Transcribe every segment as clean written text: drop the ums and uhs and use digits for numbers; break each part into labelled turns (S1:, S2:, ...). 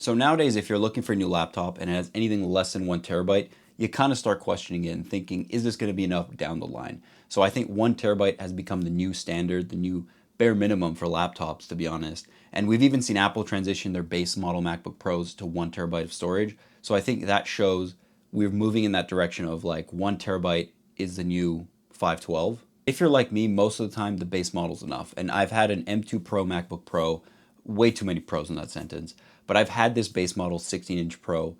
S1: So nowadays, if you're looking for a new laptop and it has anything less than 1 TB, you kind of start questioning it and thinking, is this going to be enough down the line? So I think 1 TB has become the new standard, the new bare minimum for laptops, to be honest. And we've even seen Apple transition their base model MacBook Pros to 1 TB of storage. So I think that shows we're moving in that direction of like 1 TB is the new 512. If you're like me, most of the time the base model's enough. And I've had an M2 Pro MacBook Pro, way too many pros in that sentence, but I've had this base model 16-inch Pro.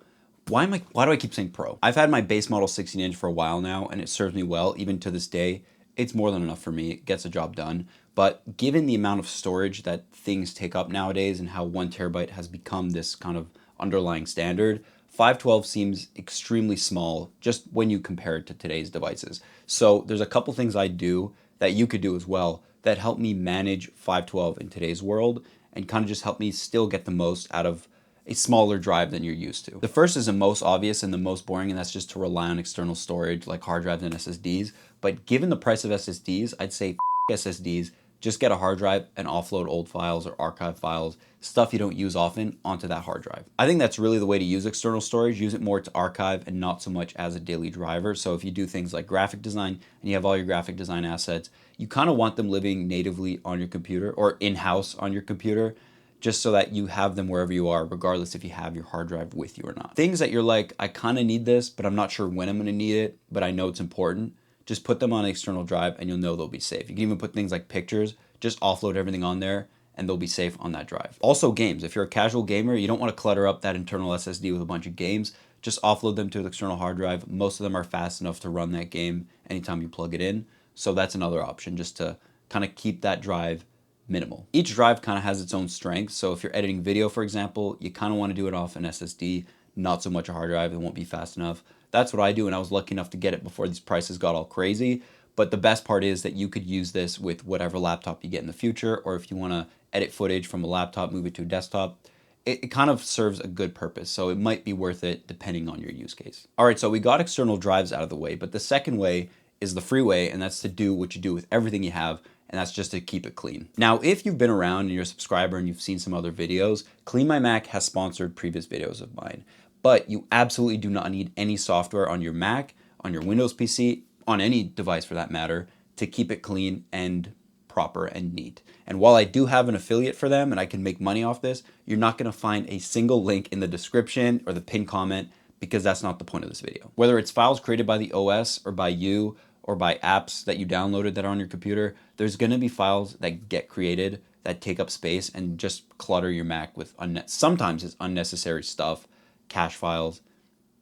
S1: Why do I keep saying Pro? I've had my base model 16-inch for a while now, and it serves me well. Even to this day, it's more than enough for me. It gets the job done. But given the amount of storage that things take up nowadays and how 1 TB has become this kind of underlying standard, 512 seems extremely small just when you compare it to today's devices. So there's a couple things I do that you could do as well that help me manage 512 in today's world and kind of just help me still get the most out of a smaller drive than you're used to. The first is the most obvious and the most boring, and that's just to rely on external storage like hard drives and SSDs. But given the price of SSDs, I'd say SSDs, just get a hard drive and offload old files or archive files, stuff you don't use often, onto that hard drive. I think that's really the way to use external storage. Use it more to archive and not so much as a daily driver. So if you do things like graphic design and you have all your graphic design assets, you kind of want them living natively on your computer or in-house on your computer, just so that you have them wherever you are, regardless if you have your hard drive with you or not. Things that you're like, I kind of need this, but I'm not sure when I'm gonna need it, but I know it's important. Just put them on an external drive and you'll know they'll be safe. You can even put things like pictures, just offload everything on there and they'll be safe on that drive. Also games, if you're a casual gamer, you don't wanna clutter up that internal SSD with a bunch of games, just offload them to an external hard drive. Most of them are fast enough to run that game anytime you plug it in. So that's another option, just to kind of keep that drive minimal. Each drive kind of has its own strengths. So if you're editing video, for example, you kind of want to do it off an SSD, not so much a hard drive. It won't be fast enough. That's what I do, and I was lucky enough to get it before these prices got all crazy. But the best part is that you could use this with whatever laptop you get in the future, or if you want to edit footage from a laptop, move it to a desktop. It kind of serves a good purpose, so it might be worth it depending on your use case. All right, so we got external drives out of the way, but the second way is the free way, and that's to do what you do with everything you have, and that's just to keep it clean. Now, if you've been around and you're a subscriber and you've seen some other videos, Clean My Mac has sponsored previous videos of mine, but you absolutely do not need any software on your Mac, on your Windows PC, on any device for that matter, to keep it clean and proper and neat. And while I do have an affiliate for them and I can make money off this, you're not gonna find a single link in the description or the pinned comment, because that's not the point of this video. Whether it's files created by the OS or by you or by apps that you downloaded that are on your computer, there's gonna be files that get created that take up space and just clutter your Mac with sometimes it's unnecessary stuff, cache files,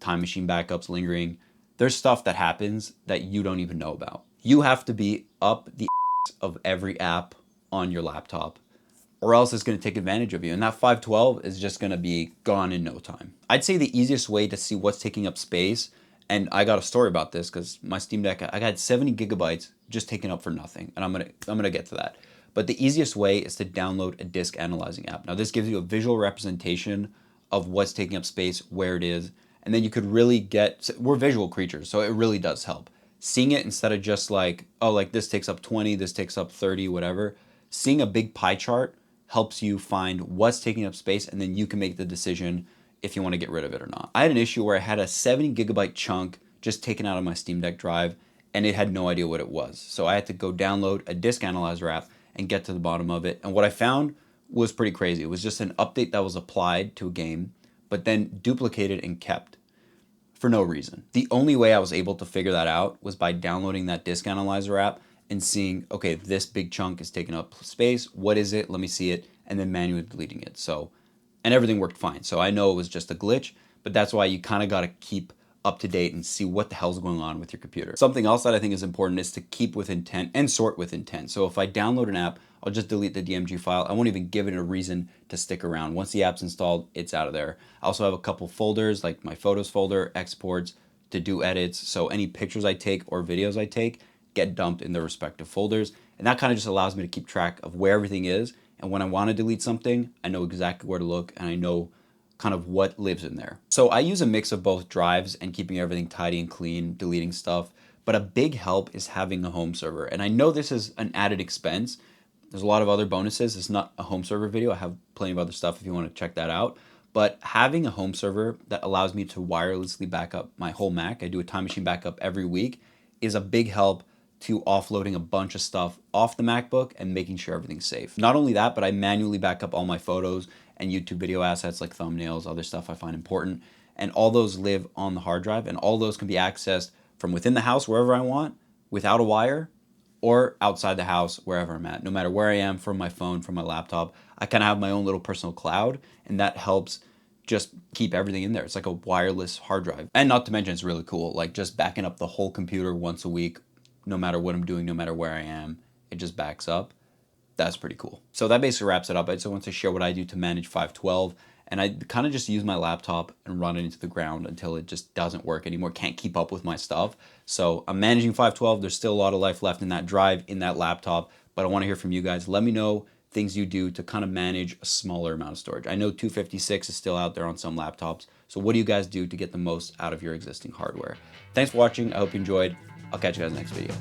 S1: time machine backups lingering. There's stuff that happens that you don't even know about. You have to be up the of every app on your laptop, or else it's going to take advantage of you. And that 512 is just going to be gone in no time. I'd say the easiest way to see what's taking up space, and I got a story about this because my Steam Deck, I got 70 gigabytes just taken up for nothing, and I'm gonna get to that. But the easiest way is to download a disk analyzing app. Now this gives you a visual representation of what's taking up space, where it is, and then you could really we're visual creatures, so it really does help. Seeing it instead of just like, oh, like this takes up 20, this takes up 30, whatever. Seeing a big pie chart helps you find what's taking up space, and then you can make the decision if you want to get rid of it or not. I had an issue where I had a 70 gigabyte chunk just taken out of my Steam Deck drive, and it had no idea what it was. So I had to go download a disk analyzer app and get to the bottom of it. And what I found was pretty crazy. It was just an update that was applied to a game, but then duplicated and kept for no reason. The only way I was able to figure that out was by downloading that disk analyzer app and seeing, okay, this big chunk is taking up space. What is it? Let me see it. And then manually deleting it. So, and everything worked fine. So I know it was just a glitch, but that's why you kind of got to keep up to date and see what the hell's going on with your computer. Something else that I think is important is to keep with intent and sort with intent. So if I download an app, I'll just delete the DMG file. I won't even give it a reason to stick around. Once the app's installed, it's out of there. I also have a couple folders, like my photos folder, exports, to do edits. So any pictures I take or videos I take get dumped in their respective folders. And that kind of just allows me to keep track of where everything is. And when I want to delete something, I know exactly where to look and I know kind of what lives in there. So I use a mix of both drives and keeping everything tidy and clean, deleting stuff. But a big help is having a home server. And I know this is an added expense. There's a lot of other bonuses. It's not a home server video. I have plenty of other stuff if you want to check that out. But having a home server that allows me to wirelessly back up my whole Mac, I do a Time Machine backup every week, is a big help to offloading a bunch of stuff off the MacBook and making sure everything's safe. Not only that, but I manually back up all my photos and YouTube video assets like thumbnails, other stuff I find important, and all those live on the hard drive, and all those can be accessed from within the house wherever I want without a wire, or outside the house wherever I'm at. No matter where I am, from my phone, from my laptop, I kind of have my own little personal cloud, and that helps just keep everything in there. It's like a wireless hard drive. And not to mention, it's really cool. Like just backing up the whole computer once a week, no matter what I'm doing, no matter where I am, it just backs up. That's pretty cool. So that basically wraps it up. I just want to share what I do to manage 512. And I kind of just use my laptop and run it into the ground until it just doesn't work anymore, can't keep up with my stuff. So I'm managing 512. There's still a lot of life left in that drive, in that laptop, but I want to hear from you guys. Let me know things you do to kind of manage a smaller amount of storage. I know 256 is still out there on some laptops. So what do you guys do to get the most out of your existing hardware? Thanks for watching. I hope you enjoyed. I'll catch you guys next video.